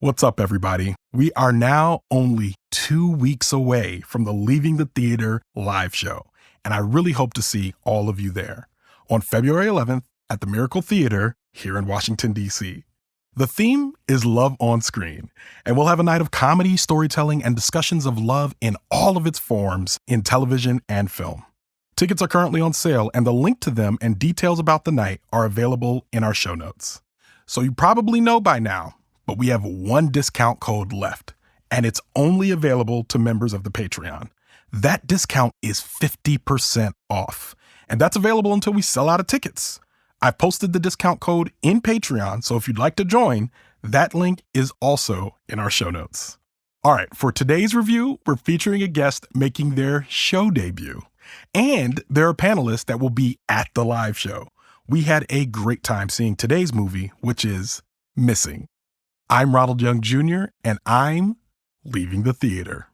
What's up, everybody? We are now only 2 weeks away from the Leaving the Theater live show, and I really hope to see all of you there on February 11th at the Miracle Theater here in Washington, D.C. The theme is Love on Screen, and we'll have a night of comedy, storytelling, and discussions of love in all of its forms in television and film. Tickets are currently on sale, and the link to them and details about the night are available in our show notes. So you probably know by now, but we have one discount code left, and it's only available to members of the Patreon. That discount is 50% off, and that's available until we sell out of tickets. I've posted the discount code in Patreon, so if you'd like to join, that link is also in our show notes. All right, for today's review, we're featuring a guest making their show debut, and there are panelists that will be at the live show. We had a great time seeing today's movie, which is Missing. I'm Ronald Young Jr., and I'm leaving the theater.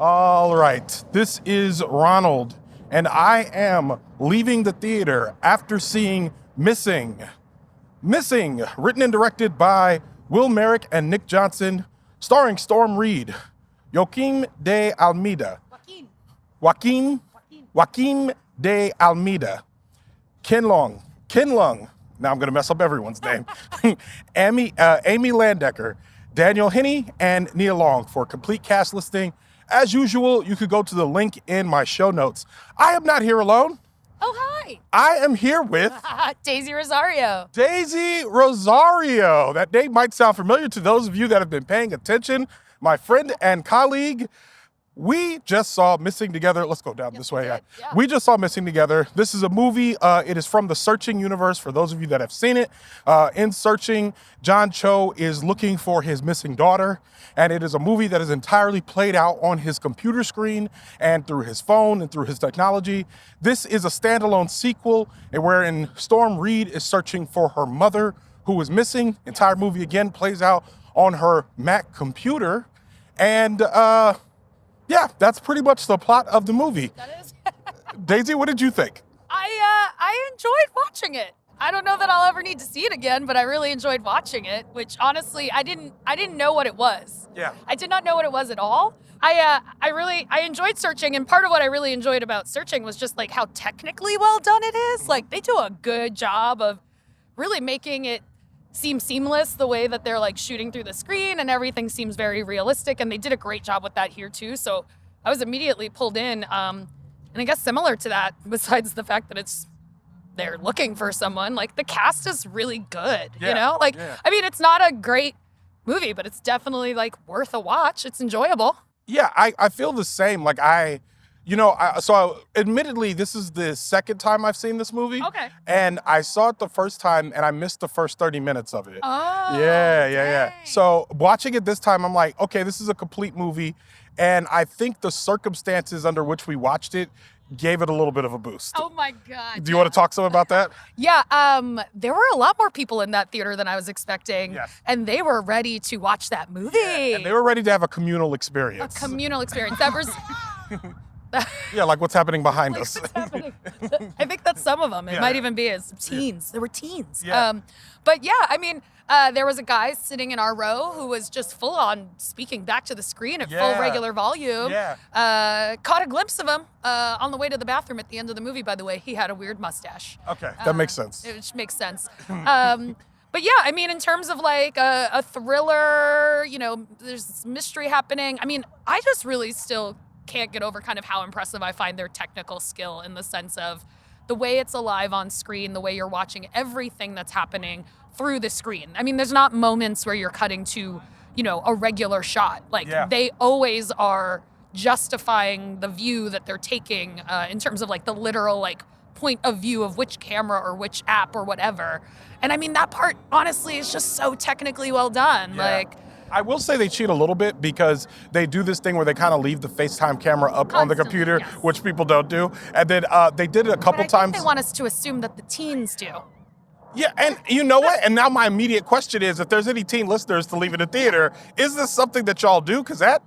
All right, this is Ronald, and I am leaving the theater after seeing Missing. Missing, written and directed by Will Merrick and Nick Johnson, starring Storm Reid, Joquim de Almeida, Joaquim de Almeida, Ken Leung, now I'm gonna mess up everyone's name, Amy Landecker, Daniel Henney, and Nia Long. For a complete cast listing, as usual, you could go to the link in my show notes. I am not here alone. Oh, hi. I am here with Daisy Rosario. Daisy Rosario. That name might sound familiar to those of you that have been paying attention. My friend and colleague, we just saw Missing together. Let's go down this way. Yeah. We just saw Missing together. This is a movie. It is from the Searching universe, for those of you that have seen it. In Searching, John Cho is looking for his missing daughter, and it is a movie that is entirely played out on his computer screen and through his phone and through his technology. This is a standalone sequel wherein Storm Reid is searching for her mother, who is missing. Entire movie, again, plays out on her Mac computer. And yeah, that's pretty much the plot of the movie. That is. Daisy, what did you think? I enjoyed watching it. I don't know that I'll ever need to see it again, but I really enjoyed watching it, which honestly, I didn't know what it was. Yeah. I did not know what it was at all. I enjoyed Searching, and part of what I really enjoyed about Searching was just like how technically well done it is. Like, they do a good job of really making it seem seamless, the way that they're like shooting through the screen, and everything seems very realistic, and they did a great job with that here too. So I was immediately pulled in. And I guess similar to that, besides the fact that they're looking for someone, like, the cast is really good, you know? Like, I mean, it's not a great movie, but it's definitely like worth a watch. It's enjoyable. Yeah, I feel the same. Like, admittedly, this is the second time I've seen this movie. Okay. And I saw it the first time, and I missed the first 30 minutes of it. Oh, Yeah. dang. So watching it this time, I'm like, okay, this is a complete movie. And I think the circumstances under which we watched it gave it a little bit of a boost. Oh my God. Do you want to talk some about that? Yeah, there were a lot more people in that theater than I was expecting. Yes. And they were ready to watch that movie. And they were ready to have a communal experience. A communal experience. That was... Yeah, like what's happening behind Like, us. what's happening? I think that's some of them. It Yeah. might even be as teens. There were teens. Yeah. But yeah, I mean, there was a guy sitting in our row who was just full on speaking back to the screen at full regular volume. Yeah. Caught a glimpse of him on the way to the bathroom at the end of the movie, by the way. He had a weird mustache. Okay, that makes sense. Which makes sense. But yeah, I mean, in terms of like a thriller, you know, there's this mystery happening. I mean, I just really still can't get over kind of how impressive I find their technical skill, in the sense of the way it's alive on screen, the way you're watching everything that's happening through the screen. I mean, there's not moments where you're cutting to, a regular shot. Like, they always are justifying the view that they're taking in terms of, like, the literal, like, point of view of which camera or which app or whatever. And I mean, that part, honestly, is just so technically well done. Yeah. Like, I will say they cheat a little bit because they do this thing where they kind of leave the FaceTime camera up on the computer, yes. which people don't do. And then they did it a couple times. They want us to assume that the teens do. Yeah, and you know what? And now my immediate question is, if there's any teen listeners to leave in the theater, is this something that y'all do? Because that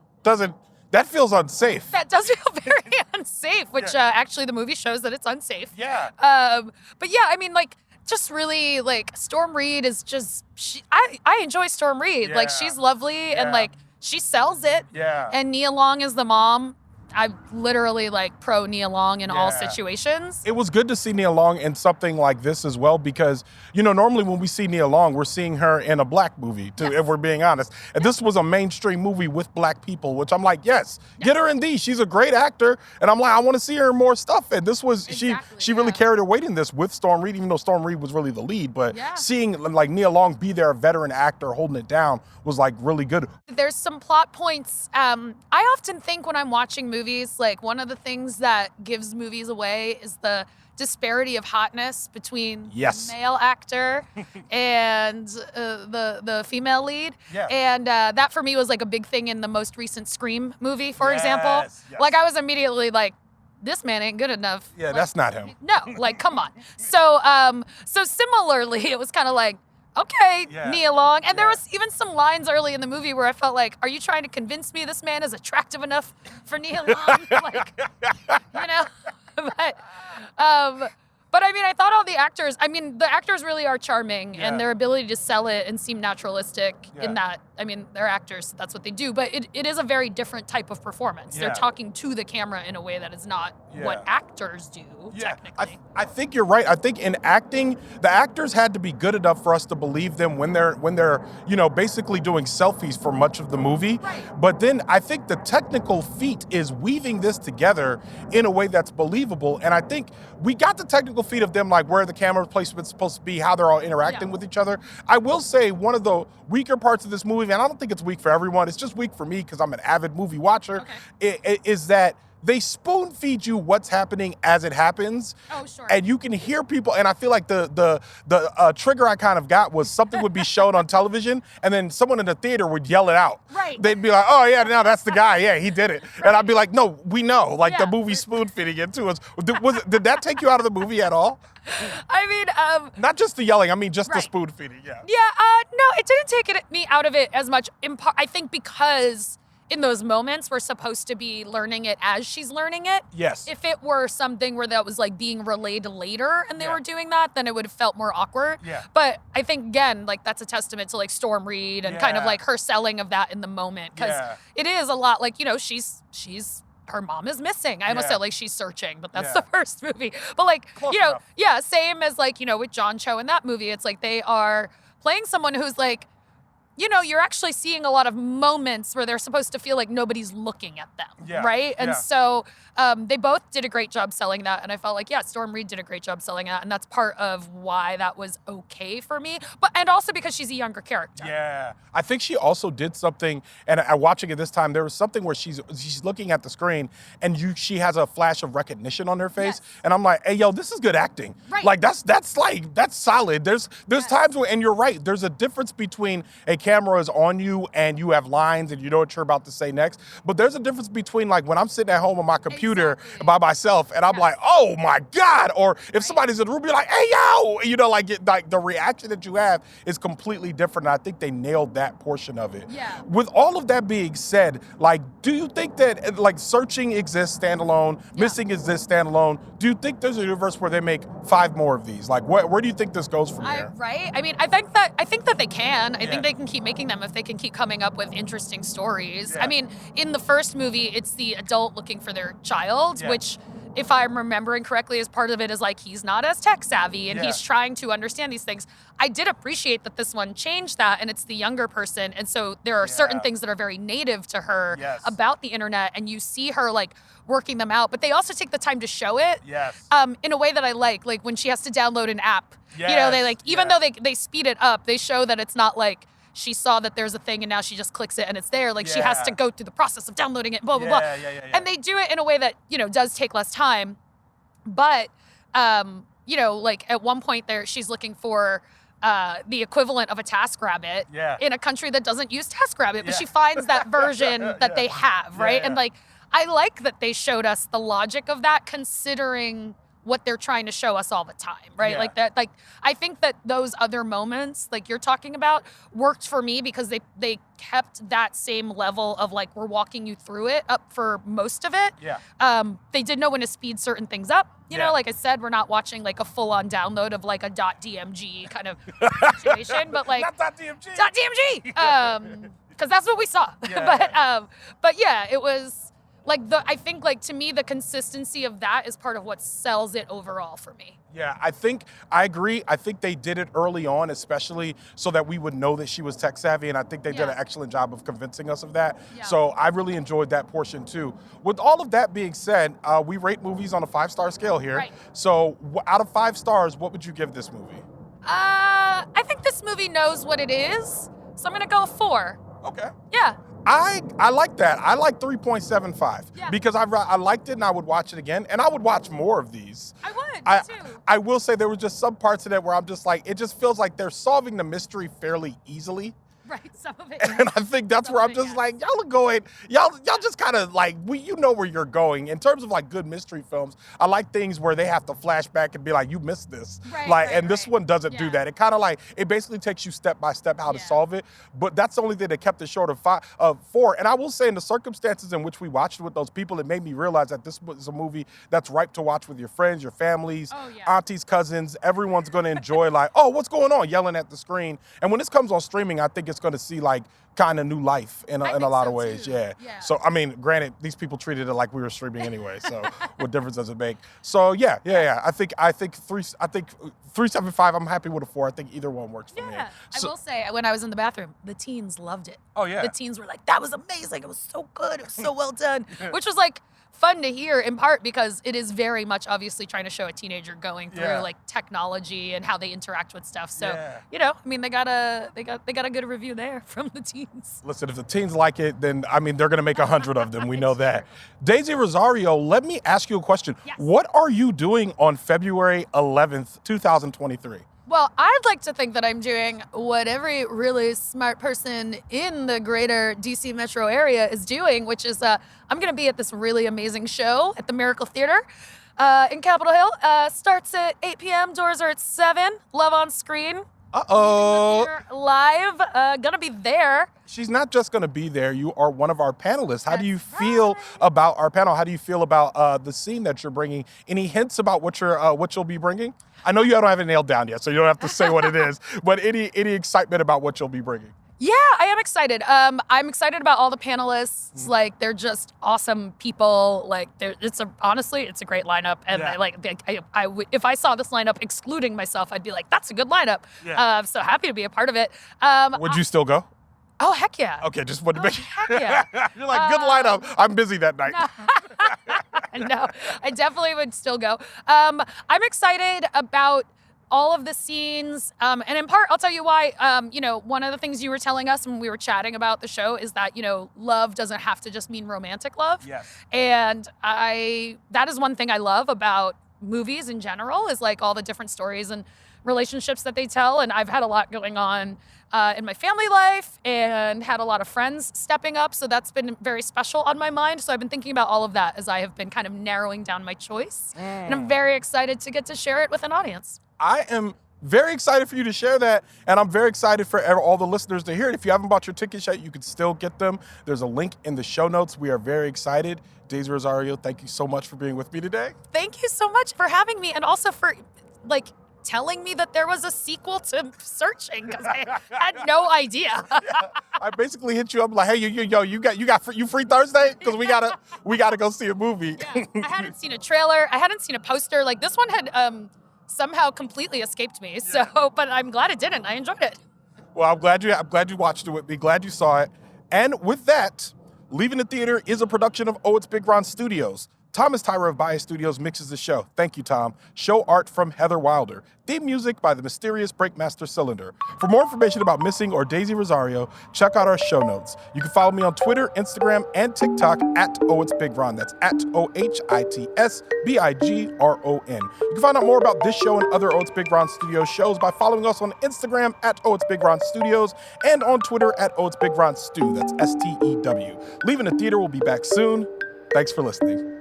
feels unsafe. That does feel very unsafe, which actually the movie shows that it's unsafe. Yeah. But yeah, I mean, like, just really, like, Storm Reid is just, I enjoy Storm Reid. Yeah. Like, she's lovely and, like, she sells it. Yeah. And Nia Long is the mom. I'm literally, like, pro Nia Long in all situations. It was good to see Nia Long in something like this as well because, normally when we see Nia Long, we're seeing her in a black movie, if we're being honest. And this was a mainstream movie with black people, which I'm like, yes, get her in these. She's a great actor. And I'm like, I want to see her in more stuff. And this was, she really carried her weight in this with Storm Reid, even though Storm Reid was really the lead. But seeing, like, Nia Long be there, a veteran actor holding it down, was, like, really good. There's some plot points. I often think when I'm watching movies, like, one of the things that gives movies away is the disparity of hotness between the male actor and the female lead. Yeah. And that for me was, like, a big thing in the most recent Scream movie, for example. Yes. Like, I was immediately like, this man ain't good enough. Yeah, like, that's not him. No, like, come on. So similarly, it was kind of like, okay, Nia Long. And there was even some lines early in the movie where I felt like, are you trying to convince me this man is attractive enough for Nia Long? Like, But I mean, I thought all the actors really are charming and their ability to sell it and seem naturalistic in that, I mean, they're actors, that's what they do, but it is a very different type of performance. They're talking to the camera in a way that is not what actors do, technically. I think you're right. I think in acting, the actors had to be good enough for us to believe them when they're basically doing selfies for much of the movie. Right. But then I think the technical feat is weaving this together in a way that's believable. And I think we got the technical feat of them, like where the camera placement is supposed to be, how they're all interacting with each other. I will say one of the weaker parts of this movie, and I don't think it's weak for everyone, it's just weak for me because I'm an avid movie watcher, is that they spoon feed you what's happening as it happens. Oh, sure. And you can hear people, and I feel like the trigger I kind of got was something would be shown on television, and then someone in the theater would yell it out. Right. They'd be like, oh yeah, no, that's the guy, yeah, he did it. And I'd be like, no, we know, like the movie spoon feeding it to us. Did that take you out of the movie at all? I mean, not just the yelling, I mean just the spoon feeding, no, it didn't take me out of it as much. I think because in those moments, we're supposed to be learning it as she's learning it. Yes. If it were something where that was like being relayed later and they were doing that, then it would have felt more awkward. Yeah. But I think, again, like that's a testament to like Storm Reid and kind of like her selling of that in the moment. Because it is a lot like, she's her mom is missing. I almost said like she's searching, but that's the first movie. But like, Close enough. Same as like, with John Cho in that movie. It's like they are playing someone who's like, you're actually seeing a lot of moments where they're supposed to feel like nobody's looking at them, right? And so they both did a great job selling that, and I felt like, Storm Reid did a great job selling that, and that's part of why that was okay for me, and also because she's a younger character. Yeah, I think she also did something, and watching it this time, there was something where she's looking at the screen, and she has a flash of recognition on her face, and I'm like, hey, yo, this is good acting. Right. Like, that's solid. There's times where, and you're right, there's a difference between a camera is on you and you have lines and you know what you're about to say next. But there's a difference between like when I'm sitting at home on my computer by myself and I'm like, oh my God. Or if somebody's in the room, you're like, hey, yo, like the reaction that you have is completely different. And I think they nailed that portion of it. Yeah. With all of that being said, like, do you think that like searching exists standalone, missing exists standalone? Do you think there's a universe where they make 5 more of these? Like, where do you think this goes from here? Right? I mean, I think that they can. I think they can keep making them if they can keep coming up with interesting stories. I mean, in the first movie, it's the adult looking for their child, which if I'm remembering correctly, as part of it is like he's not as tech savvy and Yeah. he's trying to understand these things. I did appreciate that this one changed that, and it's the younger person, and so there are certain Yeah. things that are very native to her Yes. about the internet, and you see her like working them out, but they also take the time to show it Yes. in a way that I like when she has to download an app. You know, Yes, they like, even yes. though they speed it up, they show that it's not like she saw that there's a thing and now she just clicks it and it's there. Like she has Yeah. to go through the process of downloading it, blah, blah, blah. Yeah. And they do it in a way that, you know, does take less time. But, you know, like at one point there, she's looking for the equivalent of a TaskRabbit Yeah. in a country that doesn't use TaskRabbit, but Yeah. she finds that version that they have, right? Yeah. And like, I like that they showed us the logic of that, considering what they're trying to show us all the time, right? Yeah. Like that, like I think that those other moments, like you're talking about, worked for me because they kept that same level of like, we're walking you through it up for most of it. Yeah. They did know when to speed certain things up. You Yeah. know, like I said, we're not watching like a full-on download of like a .dmg kind of situation, but like Not .dmg. .dmg, because that's what we saw. Yeah. But yeah, it was like I think like to me the consistency of that is part of what sells it overall for me. Yeah, I agree. I think they did it early on, especially so that we would know that she was tech savvy, and I think they did an excellent job of convincing us of that. Yeah. So I really enjoyed that portion too. With all of that being said, we rate movies on a 5-star scale here. Right. So out of 5 stars, what would you give this movie? I think this movie knows what it is, so I'm gonna go 4. Okay. Yeah. I like that. I like 3.75 Yeah. because I liked it and I would watch it again, and I would watch more of these. I would too. I will say there were just some parts of it where I'm just like, it just feels like they're solving the mystery fairly easily. Right, some of it. And I think that's where I'm just like, y'all are going, y'all just kind of like, you know where you're going. In terms of like good mystery films, I like things where they have to flash back and be like, you missed this. Right, this one doesn't do Yeah. that. It kind of like, it basically takes you step by step how to Yeah. solve it. But that's the only thing that kept it short of 4. And I will say in the circumstances in which we watched it with those people, it made me realize that this was a movie that's ripe to watch with your friends, your families, Oh, yeah. aunties, cousins. Everyone's going to enjoy like, oh, what's going on? Yelling at the screen. And when this comes on streaming, I think it's going to see like kind of new life in I a think lot so, of ways. too. Yeah. Yeah. So, I mean, granted, these people treated it like we were streaming anyway. So what difference does it make? So yeah. I think 3.75, I'm happy with a 4. I think either one works for me. Yeah, So- I will say, when I was in the bathroom, the teens loved it. Oh, yeah. The teens were like, that was amazing. It was so good. It was so well done. Which was like fun to hear, in part because it is very much obviously trying to show a teenager going through Yeah. like technology and how they interact with stuff. So, Yeah. you know, I mean, they got a good review there from the teens. Listen, if the teens like it, then, I mean, they're going to make 100 of them. We know that. Daisy Rosario, let me ask you a question. Yes. What are you doing on February 11th, 2023? Well, I'd like to think that I'm doing what every really smart person in the greater DC metro area is doing, which is I'm going to be at this really amazing show at the Miracle Theater in Capitol Hill. Starts at 8 p.m. Doors are at 7. Love on screen. Uh-oh. Theater live. Gonna be there. She's not just going to be there. You are one of our panelists. How do you That's feel right. about our panel? How do you feel about the scene that you're bringing? Any hints about what you'll be bringing? I know you don't have it nailed down yet, so you don't have to say what it is. But any excitement about what you'll be bringing? Yeah, I am excited. I'm excited about all the panelists. Like, they're just awesome people. Like, honestly, it's a great lineup. And Yeah. if I saw this lineup excluding myself, I'd be like, that's a good lineup. Yeah. I'm so happy to be a part of it. Would you still go? Oh, heck yeah. Okay, just wanted to make heck yeah. You're like, good lineup. I'm busy that night. No, I definitely would still go. I'm excited about all of the scenes, and in part, I'll tell you why. One of the things you were telling us when we were chatting about the show is that, love doesn't have to just mean romantic love. Yes. And that is one thing I love about movies in general, is like all the different stories and relationships that they tell. And I've had a lot going on in my family life and had a lot of friends stepping up. So that's been very special on my mind. So I've been thinking about all of that as I have been kind of narrowing down my choice. And I'm very excited to get to share it with an audience. I am very excited for you to share that, and I'm very excited for all the listeners to hear it. If you haven't bought your tickets yet, you can still get them. There's a link in the show notes. We are very excited. Daisy Rosario, thank you so much for being with me today. Thank you so much for having me, and also for telling me that there was a sequel to Searching, because I had no idea. I basically hit you up like, hey, you free Thursday? Because we gotta go see a movie. Yeah. I hadn't seen a trailer. I hadn't seen a poster. Like this one had somehow completely escaped me. So, but I'm glad it didn't. I enjoyed it. Well, I'm glad you watched it with me. Glad you saw it. And with that, Leaving the Theater is a production of Oh It's Big Ron Studios. Thomas Tyra of Bias Studios mixes the show. Thank you, Tom. Show art from Heather Wilder. Theme music by the mysterious Breakmaster Cylinder. For more information about Missing or Daisy Rosario, check out our show notes. You can follow me on Twitter, Instagram, and TikTok at Oh It's Big Ron. That's at OHITSBIGRON. You can find out more about this show and other Oh It's Big Ron Studios shows by following us on Instagram at Oh It's Big Ron Studios and on Twitter at Oh It's Big Ron Stew. That's STEW. Leaving the Theater will be back soon. Thanks for listening.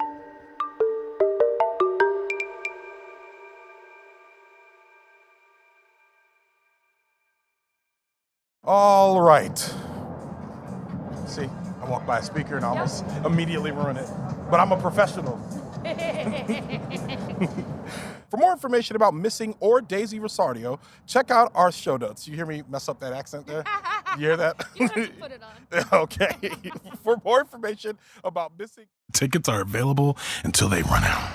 All right. See, I walked by a speaker and I almost immediately ruined it. But I'm a professional. For more information about Missing or Daisy Rosario, check out our show notes. You hear me mess up that accent there? You hear that? You don't have to put it on. Okay. For more information about Missing... Tickets are available until they run out.